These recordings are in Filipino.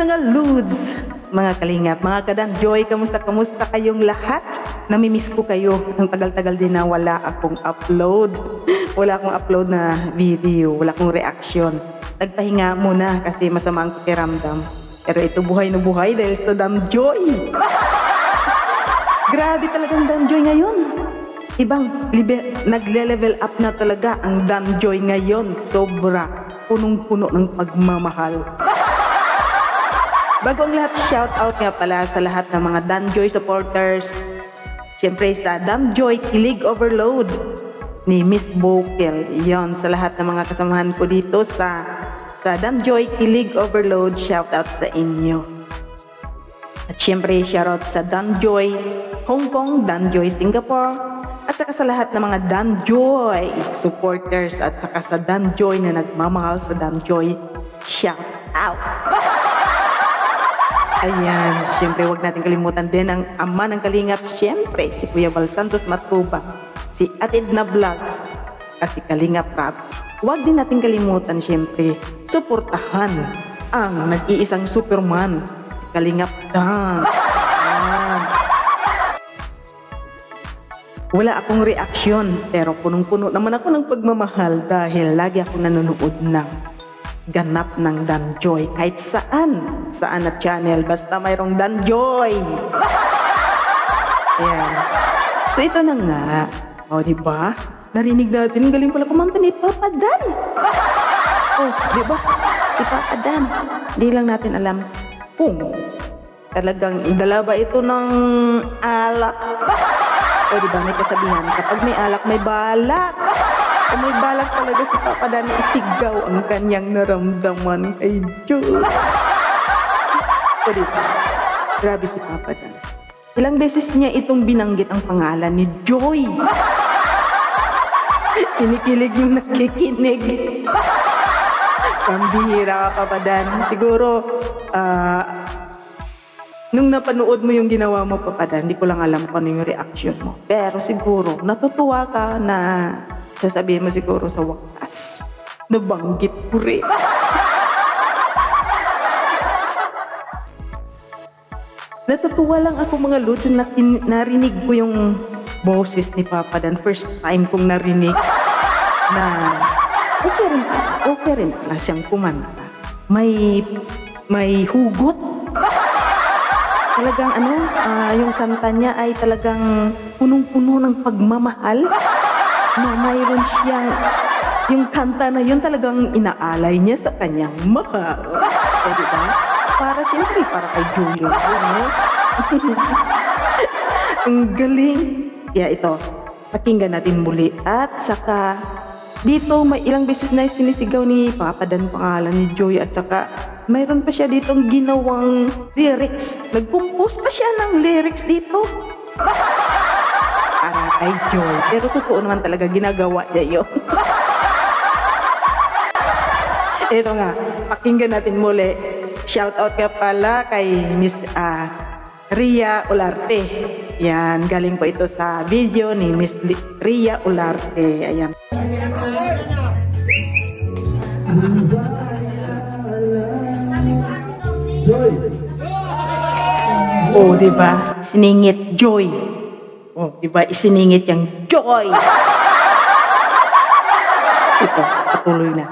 Mga Lods, mga Kalingap, mga Kadanjoy, kamusta kayong lahat? Namimiss ko kayo. Ang tagal-tagal din na wala akong upload. Wala akong upload na video, wala akong reaction. Nagpahinga muna kasi masama ang pakiramdam. Pero ito buhay na buhay dahil sa Danjoy. Grabe talagang Danjoy ngayon. Nagle-level up na talaga ang Danjoy ngayon. Sobra. Punong-puno ng pagmamahal. Bago ang lahat, shout out nga pala sa lahat ng mga Danjoy supporters. Siyempre sa Danjoy Kilig Overload ni Miss Bokel. Yon, sa lahat ng mga kasamahan ko dito sa Danjoy Kilig Overload, shout out sa inyo. At siyempre shout out sa Danjoy Hong Kong, Danjoy Singapore, at saka sa lahat ng mga Danjoy supporters at saka sa Danjoy na nagmamahal sa Danjoy, shout out. Ayan, siyempre wag natin kalimutan din ang ama ng Kalingap, siyempre si Kuya Val Santos Matubang, si Atidna Vlogs, at si Kalingap Rap. Wag din natin kalimutan siyempre, suportahan ang nag-iisang Superman, si Kalingap Dan. Ayan. Wala akong reaksyon, pero punong-puno naman ako ng pagmamahal dahil lagi ako nanonood ng ganap ng Danjoy kahit saan na channel, basta mayroong Danjoy. Ayan. So ito na nga, o diba, narinig natin, galing pala kumanta ni Papa Dan. Oh, diba, si Papa Dan, di lang natin alam kung talagang dala ba ito ng alak. O diba, may kasabihan, kapag may alak may balak. Kung may balak talaga si Papa Dan, isigaw ang kanyang naramdaman kay Diyos. O diba? Grabe si Papa Dan. Ilang beses niya itong binanggit ang pangalan ni Joy. Kinikilig yung nakikinig. Pambihira ka, Papa Dan. Siguro, nung napanood mo yung ginawa mo, Papa Dan, hindi ko lang alam kung ano yung reaction mo. Pero siguro, natutuwa ka na sasabihin mo siguro sa wakas, nabanggit ko rin. Natutuwa lang ako mga Lods na narinig ko yung boses ni Papa Dan. First time kong narinig na okay rin pala siyang kumanta. May hugot. Talagang yung kanta niya ay talagang punong-puno ng pagmamahal. Na mayroon siyang, yung kanta na yun talagang inaalay niya sa kanyang mahal. O diba? Para siyempre, para kay Julio. No? Ang galing. Kaya ito, pakinggan natin muli. At saka, dito may ilang beses na sinisigaw ni Papa Dan pangalan ni Joy. At saka, mayroon pa siya ditong ginawang lyrics. Nag-compose pa siya ng lyrics dito. Para kay Joy. Pero totoo naman talaga ginagawa niya yun. Ito nga, pakinggan natin muli. Shout out ka pala kay Miss Ria Olarte. Yan, galing po ito sa video ni Miss Ria Olarte. Ayan. Joy! Oh, diba? Siningit Joy. Oh, diba? Isiningit yung Joy. Ito, patuloy na.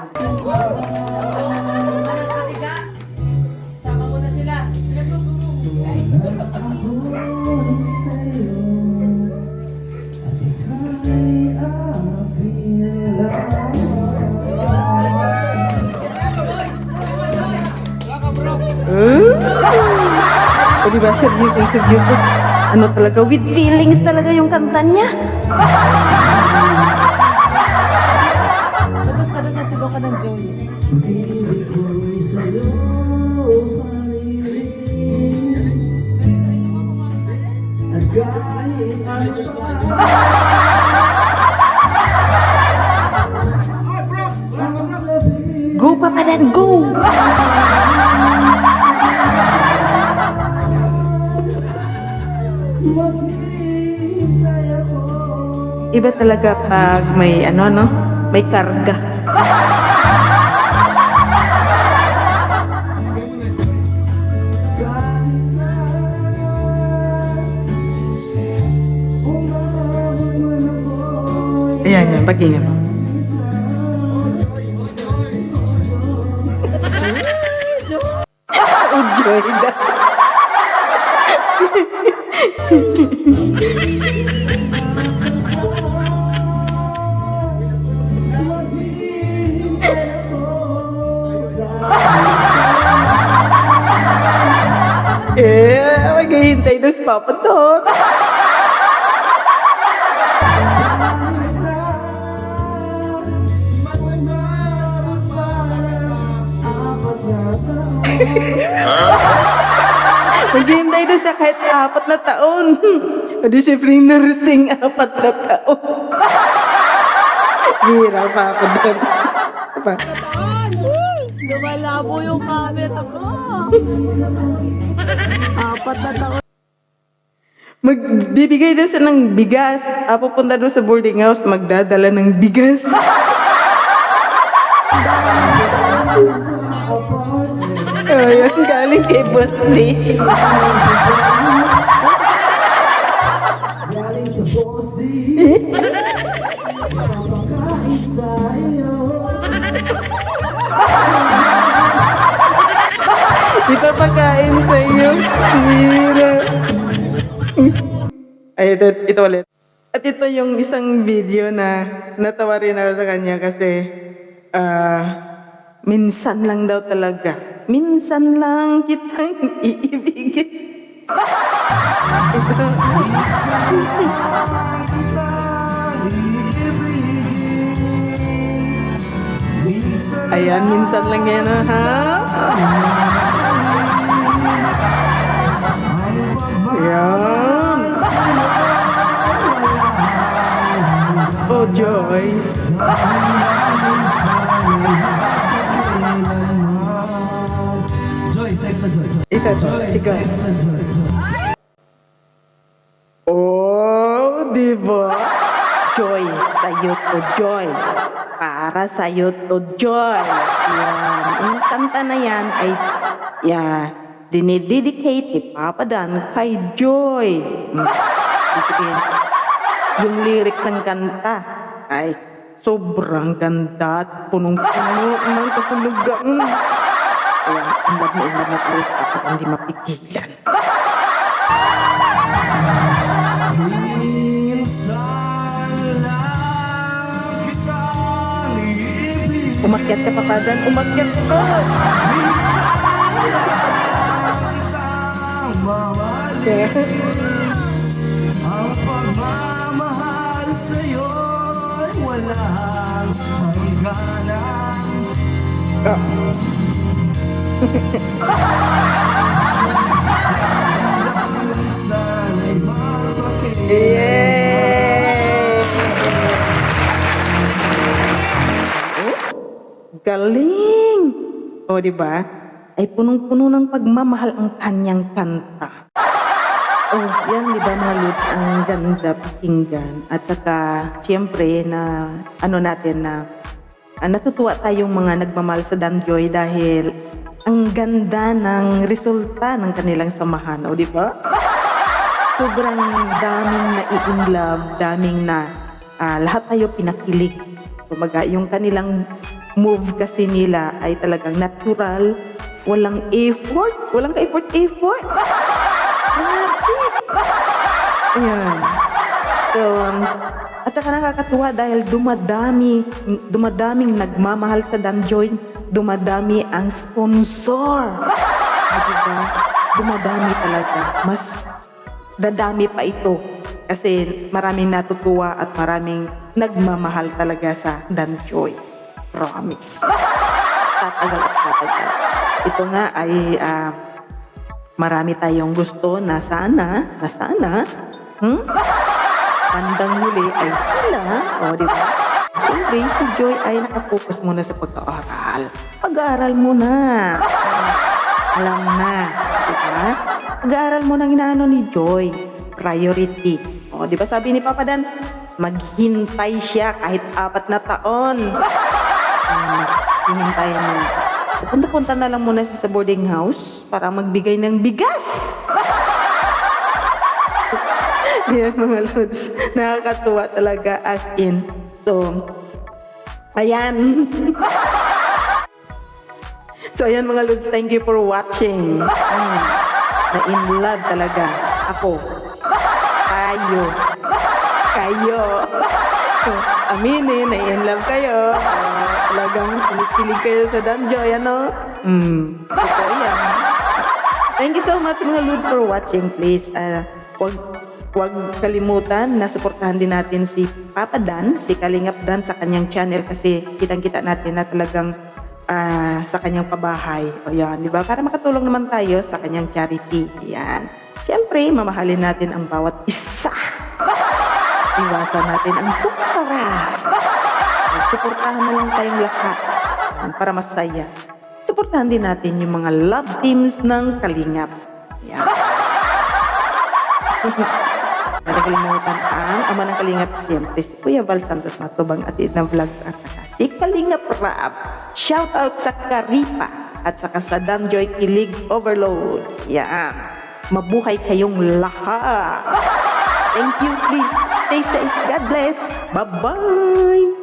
O diba, seryoso. Ano talaga, with feelings talaga yung kanta niya. Tapos kada sasigaw ka ng Joy. Go, Papa Dan, go! Iba talaga pag may may karga. yan, pakinggan mo. Joy daw. Maghihintay na si Papa Doc. Maghihintay na siya kahit 4 na taon. Hindi siya free nursing 4 na taon. Bira, Papa Doc. Apa? Lumalabo yung camera ko. 4 na taon. Magbibigay daw siya ng bigas. Pupunta daw sa boarding house, magdadala ng bigas. Ayun, galing kay Boss Lee. Ipapakain sa iyo. Mira. Ay, ito ulit. At ito yung isang video na natawa rin ako sa kanya kasi minsan lang daw talaga. Minsan lang kitang iibigin. Ito. Ayan, minsan lang yan, ha? Ayan. Oh, Joy. Joy, sex na Joy. Ikaw, ikaw. Oh, di ba? Joy, sa'yo to Joy. Para sa'yo to Joy. Yan. Yung kanta na yan ay, dinidedicate ni Papa Dan kay Joy. Sige, yung lyrics ng kanta ay sobrang ganda at punong-puno ng kahulugan. Ayan, ang love na tulis ako hindi mapigilan. Umakyat ka, Papa Dan. Umakyat ka. Okay. Ang pagmamahal sa'yo'y walang hangganan. Sana'y mapakinig. Yeah! Galing! O, diba? Ay punong-puno ng pagmamahal ang kanyang kanta. Oh, yan, diba mga Lods, ang ganda pakinggan. At saka, siyempre, na, natutuwa tayong mga nagmamahal sa Dan Joy dahil ang ganda ng resulta ng kanilang samahan. O, diba? Sobrang daming na-in-love, daming na lahat tayo pinakilig. Kumaga, yung kanilang move kasi nila ay talagang natural, walang effort, walang ka-effort. Ayan. So, at saka nakakatuwa dahil dumadaming nagmamahal sa Dan Joy, dumadami ang sponsor. Diba? Dumadami talaga. Mas dadami pa ito kasi maraming natutuwa at maraming nagmamahal talaga sa Dan Joy. Promise. Tatagal at tatagal. Ito nga ay marami tayong gusto na sana, bandang huli ay sila, o diba? Siyempre, si Joy ay nakapokus muna sa pag-aaral. Pag-aaral muna. Alam na, diba? Pag-aaral muna ang inaano ni Joy. Priority. O, diba sabi ni Papa Dan, maghintay siya kahit 4 na taon. Hihintayin niya. Punta-punta na lang muna siya sa boarding house para magbigay ng bigas. Yan mga Lods, nakakatuwa talaga as in So, ayan. So, ayan mga Lods, thank you for watching. Na in love talaga ako. Kayo. Aminin, na in love kayo. Talagang kilig kayo sa Danjoy, ano? Totoo yan. Thank you so much mga Lods for watching. Please, Huwag kalimutan na suportahan din natin si Papa Dan, si Kalingap Dan sa kanyang channel kasi kitang-kita natin na talagang sa kanyang pabahay. O yan, di ba? Para makatulong naman tayo sa kanyang charity. Yan. Siyempre, mamahalin natin ang bawat isa. Iwasan natin ang kumpara. Suportahan na lang tayong lahat yan, para masaya. Suportahan din natin yung mga love teams ng Kalingap. Yan. Nakalimutan ang ama ng Kalingap siyempre si Kuya Val Santos Matubang at Edna Vlogs at saka si Kalingap Rap. Shout out sa Karipa at saka sa Danjoy Kilig Overload. Yan. Mabuhay kayong lahat. Thank you. Please stay safe. God bless. Bye-bye.